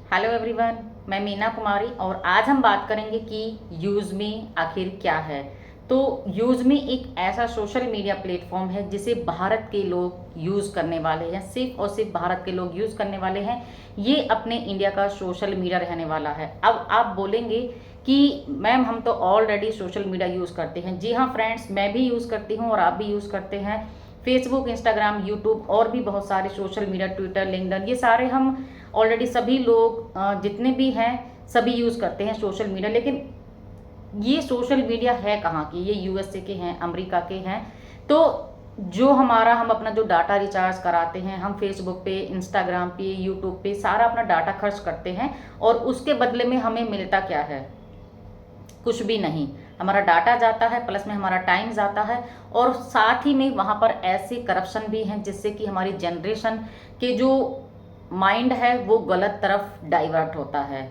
Hello everyone, मैं मीना कुमारी और आज हम बात करेंगे कि यूज़मी आखिर क्या है। तो यूज़मी एक ऐसा सोशल मीडिया प्लेटफॉर्म है जिसे भारत के लोग यूज़ करने वाले हैं, सिर्फ और सिर्फ भारत के लोग यूज़ करने वाले हैं। ये अपने इंडिया का सोशल मीडिया रहने वाला है। अब आप बोलेंगे कि मैम हम तो ऑलरेडी सोशल मीडिया यूज़ करते हैं। जी हाँ फ्रेंड्स, मैं भी यूज़ करती हूँ और आप भी यूज़ करते हैं। फेसबुक, इंस्टाग्राम, यूट्यूब और भी बहुत सारे सोशल मीडिया, ट्विटर, लिंक्डइन, ये सारे हम ऑलरेडी सभी लोग जितने भी हैं सभी यूज़ करते हैं सोशल मीडिया। लेकिन ये सोशल मीडिया है कहाँ की? ये यूएसए के हैं, अमेरिका के हैं। तो जो हम अपना जो डाटा रिचार्ज कराते हैं, हम फेसबुक पे, इंस्टाग्राम पे, यूट्यूब पे सारा अपना डाटा खर्च करते हैं और उसके बदले में हमें मिलता क्या है? कुछ भी नहीं। हमारा डाटा जाता है, प्लस में हमारा टाइम जाता है और साथ ही में वहाँ पर ऐसे करप्शन भी हैं जिससे कि हमारी जनरेशन के जो माइंड है वो गलत तरफ डाइवर्ट होता है।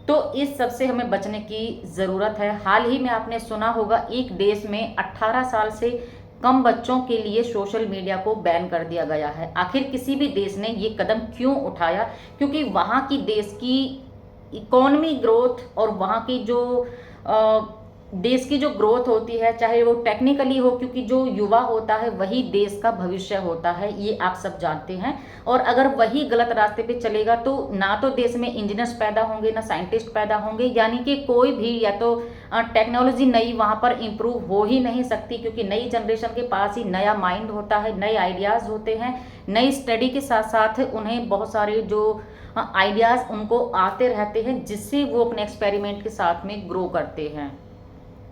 तो इस सब से हमें बचने की ज़रूरत है। हाल ही में आपने सुना होगा एक देश में 18 साल से कम बच्चों के लिए सोशल मीडिया को बैन कर दिया गया है। आखिर किसी भी देश ने ये कदम क्यों उठाया? क्योंकि वहाँ की देश की इकोनॉमी ग्रोथ और वहाँ की जो देश की जो ग्रोथ होती है, चाहे वो टेक्निकली हो, क्योंकि जो युवा होता है वही देश का भविष्य होता है, ये आप सब जानते हैं। और अगर वही गलत रास्ते पे चलेगा तो ना तो देश में इंजीनियर्स पैदा होंगे, ना साइंटिस्ट पैदा होंगे, यानी कि कोई भी या तो टेक्नोलॉजी नई वहाँ पर इम्प्रूव हो ही नहीं सकती, क्योंकि नई जनरेशन के पास ही नया माइंड होता है, नए आइडियाज़ होते हैं। नई स्टडी के साथ साथ उन्हें बहुत सारे जो आइडियाज़ उनको आते रहते हैं, जिससे वो अपने एक्सपेरिमेंट के साथ में ग्रो करते हैं।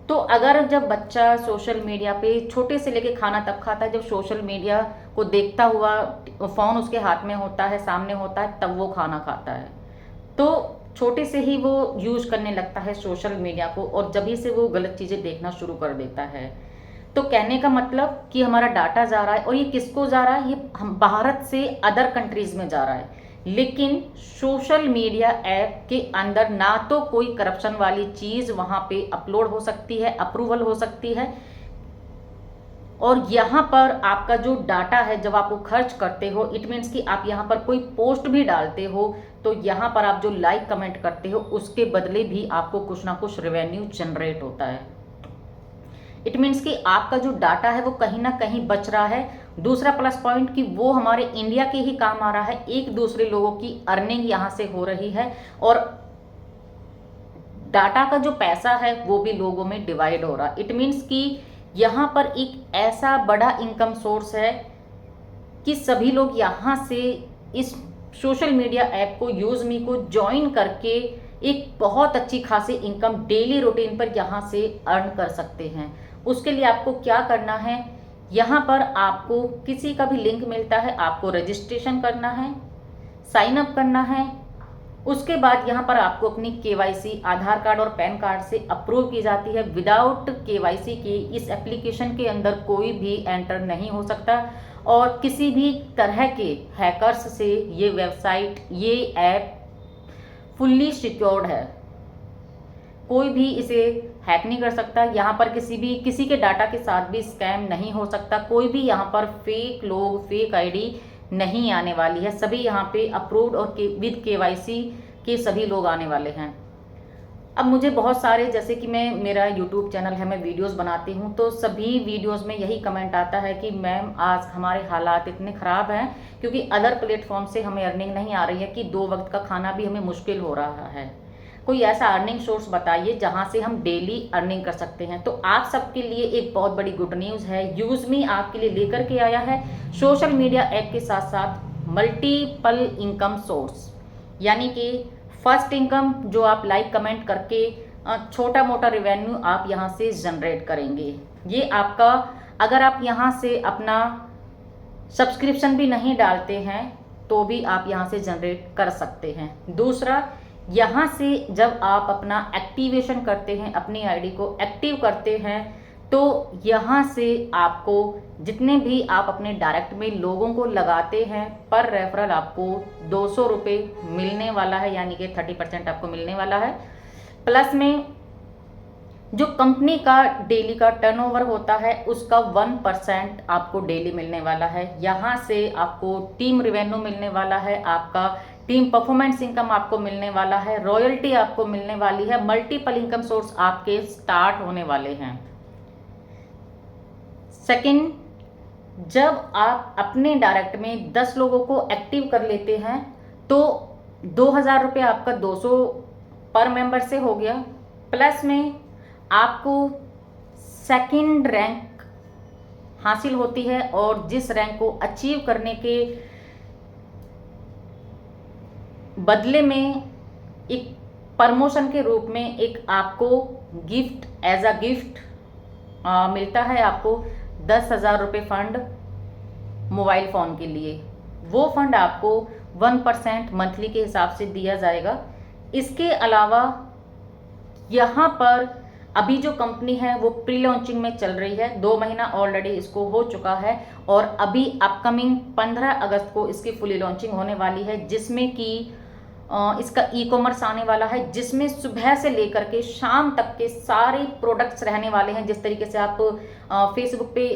तो अगर जब बच्चा सोशल मीडिया पे छोटे से लेके खाना तब खाता है जब सोशल मीडिया को देखता हुआ, फ़ोन उसके हाथ में होता है, सामने होता है, तब वो खाना खाता है। तो छोटे से ही वो यूज़ करने लगता है सोशल मीडिया को और जभी से वो गलत चीज़ें देखना शुरू कर देता है। तो कहने का मतलब कि हमारा डाटा जा रहा है और ये किसको जा रहा है? ये हम भारत से अदर कंट्रीज़ में जा रहा है। लेकिन सोशल मीडिया ऐप के अंदर ना तो कोई करप्शन वाली चीज़ वहाँ पे अपलोड हो सकती है, अप्रूवल हो सकती है। और यहाँ पर आपका जो डाटा है जब आप वो खर्च करते हो, इट मीन्स कि आप यहाँ पर कोई पोस्ट भी डालते हो तो यहाँ पर आप जो लाइक कमेंट करते हो उसके बदले भी आपको कुछ ना कुछ रेवेन्यू जनरेट होता है। इट मीन्स कि आपका जो डाटा है वो कहीं ना कहीं बच रहा है। दूसरा प्लस पॉइंट कि वो हमारे इंडिया के ही काम आ रहा है, एक दूसरे लोगों की अर्निंग यहाँ से हो रही है और डाटा का जो पैसा है वो भी लोगों में डिवाइड हो रहा है। इट मीन्स कि यहाँ पर एक ऐसा बड़ा इनकम सोर्स है कि सभी लोग यहाँ से इस सोशल मीडिया ऐप को, यूज़मी को ज्वाइन करके एक बहुत अच्छी खासी इनकम डेली रूटीन पर यहाँ से अर्न कर सकते हैं। उसके लिए आपको क्या करना है? यहाँ पर आपको किसी का भी लिंक मिलता है, आपको रजिस्ट्रेशन करना है, साइन अप करना है। उसके बाद यहाँ पर आपको अपनी केवाईसी आधार कार्ड और पैन कार्ड से अप्रूव की जाती है। विदाउट केवाईसी के इस एप्लीकेशन के अंदर कोई भी एंटर नहीं हो सकता और किसी भी तरह के हैकर्स से ये वेबसाइट, ये ऐप फुल्ली सिक्योर्ड है। कोई भी इसे हैक नहीं कर सकता। यहाँ पर किसी के डाटा के साथ भी स्कैम नहीं हो सकता। कोई भी यहाँ पर फेक लोग, फेक आईडी नहीं आने वाली है। सभी यहाँ पे अप्रूव्ड और विद केवाईसी के सभी लोग आने वाले हैं। अब मुझे बहुत सारे, जैसे कि मेरा यूट्यूब चैनल है, मैं वीडियोस बनाती हूँ, तो सभी वीडियोस में यही कमेंट आता है कि मैम आज हमारे हालात इतने ख़राब हैं क्योंकि अदर प्लेटफॉर्म से हमें अर्निंग नहीं आ रही है कि 2 वक्त का खाना भी हमें मुश्किल हो रहा है। कोई ऐसा अर्निंग सोर्स बताइए जहां से हम डेली अर्निंग कर सकते हैं। तो आप सबके लिए एक बहुत बड़ी गुड न्यूज़ है। यूज़मी आपके लिए लेकर के आया है सोशल मीडिया ऐप के साथ साथ मल्टीपल इनकम सोर्स, यानी कि फर्स्ट इनकम जो आप लाइक कमेंट करके छोटा मोटा रेवेन्यू आप यहाँ से जनरेट करेंगे। ये आपका, अगर आप यहाँ से अपना सब्सक्रिप्शन भी नहीं डालते हैं तो भी आप यहाँ से जनरेट कर सकते हैं। दूसरा, यहाँ से जब आप अपना एक्टिवेशन करते हैं, अपनी आईडी को एक्टिव करते हैं, तो यहाँ से आपको जितने भी आप अपने डायरेक्ट में लोगों को लगाते हैं पर रेफरल आपको 200 रुपये मिलने वाला है, यानी कि 30% आपको मिलने वाला है। प्लस में जो कंपनी का डेली का टर्नओवर होता है उसका 1% आपको डेली मिलने वाला है। यहाँ से आपको टीम रेवेन्यू मिलने वाला है, आपका टीम परफॉर्मेंस इनकम आपको मिलने वाला है, रॉयल्टी आपको मिलने वाली है, मल्टीपल इनकम सोर्स आपके स्टार्ट होने वाले हैं। सेकंड, जब आप अपने डायरेक्ट में 10 लोगों को एक्टिव कर लेते हैं तो 2000 रुपये आपका 200 पर मेंबर से हो गया, प्लस में आपको सेकंड रैंक हासिल होती है और जिस रैंक को अचीव करने के बदले में एक प्रमोशन के रूप में एक आपको गिफ्ट एज अ गिफ्ट मिलता है आपको 10,000 रुपये फंड मोबाइल फ़ोन के लिए। वो फंड आपको 1% मंथली के हिसाब से दिया जाएगा। इसके अलावा यहाँ पर अभी जो कंपनी है वो प्री लॉन्चिंग में चल रही है, 2 महीना ऑलरेडी इसको हो चुका है और अभी अपकमिंग 15 अगस्त को इसकी फुली लॉन्चिंग होने वाली है, जिसमें कि इसका ई कॉमर्स आने वाला है, जिसमें सुबह से लेकर के शाम तक के सारे प्रोडक्ट्स रहने वाले हैं। जिस तरीके से आप फेसबुक पे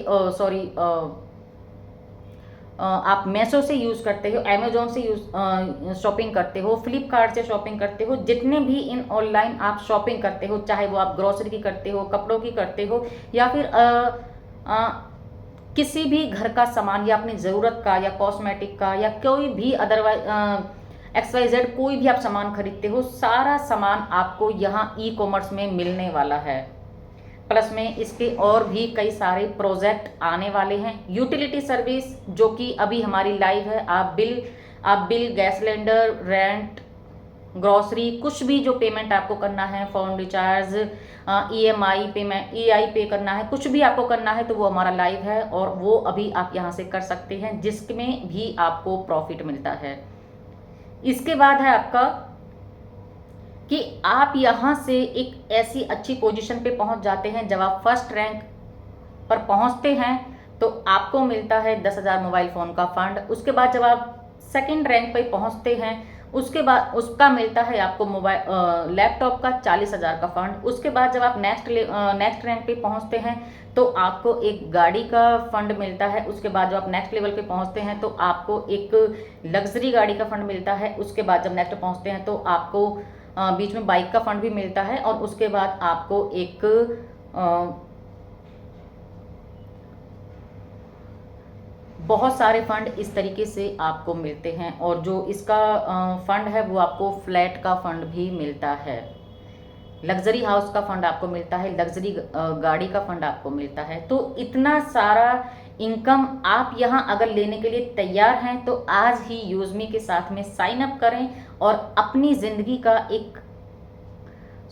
आप मेसो से यूज़ करते हो, अमेजोन से शॉपिंग करते हो, फ्लिपकार्ट से शॉपिंग करते हो, जितने भी इन ऑनलाइन आप शॉपिंग करते हो, चाहे वो आप ग्रोसरी की करते हो, कपड़ों की करते हो, या फिर किसी भी घर का सामान या अपनी ज़रूरत का या कॉस्मेटिक का या कोई भी अदरवाइज XYZ कोई भी आप सामान खरीदते हो, सारा सामान आपको यहाँ ई कॉमर्स में मिलने वाला है। प्लस में इसके और भी कई सारे प्रोजेक्ट आने वाले हैं। यूटिलिटी सर्विस जो कि अभी हमारी लाइव है, आप bill gas cylinder, rent, grocery, कुछ भी जो पेमेंट आपको करना है, phone recharge, EMI payment, EI पे करना है, कुछ भी आपको करना है तो वो हमारा लाइव है और वो अभी आप यहाँ से कर सकते हैं, जिसमें भी आपको प्रॉफिट मिलता है। इसके बाद है आपका कि आप यहाँ से एक ऐसी अच्छी पोजीशन पे पहुँच जाते हैं, जब आप फर्स्ट रैंक पर पहुँचते हैं तो आपको मिलता है 10,000 मोबाइल फ़ोन का फंड। उसके बाद जब आप सेकंड रैंक पे पहुँचते हैं उसके बाद उसका मिलता है आपको मोबाइल लैपटॉप का 40,000 का फंड। उसके बाद जब आप नेक्स्ट रैंक पे पहुँचते हैं तो आपको एक गाड़ी का फंड मिलता है। उसके बाद जब आप नेक्स्ट लेवल पे पहुँचते हैं तो आपको एक लग्जरी गाड़ी का फंड मिलता है। उसके बाद जब नेक्स्ट पहुँचते हैं तो आपको बीच में बाइक का फंड भी मिलता है और उसके बाद आपको एक बहुत सारे फंड इस तरीके से आपको मिलते हैं। और जो इसका फंड है वो आपको फ्लैट का फंड भी मिलता है, लग्जरी हाउस का फंड आपको मिलता है, लग्जरी गाड़ी का फंड आपको मिलता है। तो इतना सारा इनकम आप यहाँ अगर लेने के लिए तैयार हैं तो आज ही यूज़मी के साथ में साइन अप करें और अपनी ज़िंदगी का एक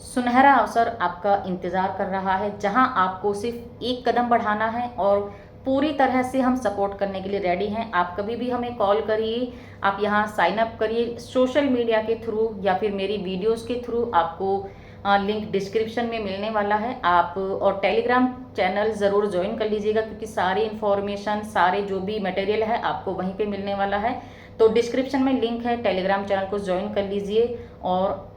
सुनहरा अवसर आपका इंतज़ार कर रहा है, जहां आपको सिर्फ एक कदम बढ़ाना है और पूरी तरह से हम सपोर्ट करने के लिए रेडी हैं। आप कभी भी हमें कॉल करिए, आप यहाँ साइन अप करिए सोशल मीडिया के थ्रू या फिर मेरी वीडियोस के थ्रू। आपको लिंक डिस्क्रिप्शन में मिलने वाला है। आप और टेलीग्राम चैनल ज़रूर ज्वाइन कर लीजिएगा, क्योंकि सारी इन्फॉर्मेशन, सारे जो भी मटेरियल है आपको वहीं पे मिलने वाला है। तो डिस्क्रिप्शन में लिंक है, टेलीग्राम चैनल को ज्वाइन कर लीजिए और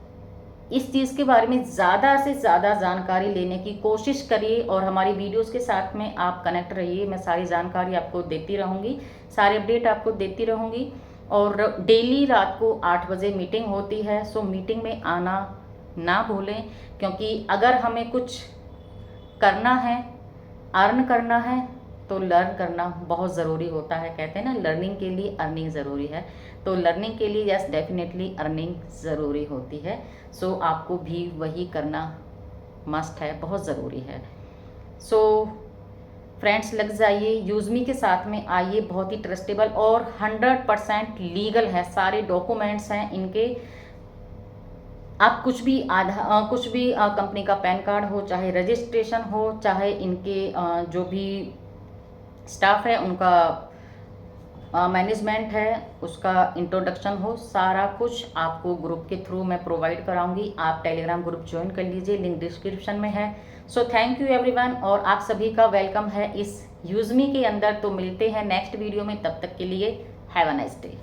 इस चीज़ के बारे में ज़्यादा से ज़्यादा जानकारी लेने की कोशिश करिए और हमारी वीडियोस के साथ में आप कनेक्ट रहिए। मैं सारी जानकारी आपको देती रहूँगी, सारे अपडेट आपको देती रहूँगी। और डेली रात को 8 बजे मीटिंग होती है, सो मीटिंग में आना ना भूलें, क्योंकि अगर हमें कुछ करना है, अर्न करना है तो लर्न करना बहुत ज़रूरी होता है। कहते हैं ना, लर्निंग के लिए अर्निंग ज़रूरी है, तो लर्निंग के लिए यस डेफिनेटली अर्निंग ज़रूरी होती है। सो आपको भी वही करना मस्ट है, बहुत ज़रूरी है। सो फ्रेंड्स, लग जाइए, यूज़मी के साथ में आइए। बहुत ही ट्रस्टेबल और 100% लीगल है, सारे डॉक्यूमेंट्स हैं इनके। आप कुछ भी कंपनी का पैन कार्ड हो, चाहे रजिस्ट्रेशन हो, चाहे इनके जो भी स्टाफ है उनका मैनेजमेंट है उसका इंट्रोडक्शन हो, सारा कुछ आपको ग्रुप के थ्रू मैं प्रोवाइड कराऊंगी। आप टेलीग्राम ग्रुप ज्वाइन कर लीजिए, लिंक डिस्क्रिप्शन में है। सो थैंक यू एवरीवन, और आप सभी का वेलकम है इस यूज़मी के अंदर। तो मिलते हैं नेक्स्ट वीडियो में, तब तक के लिए हैव अ नाइस डे।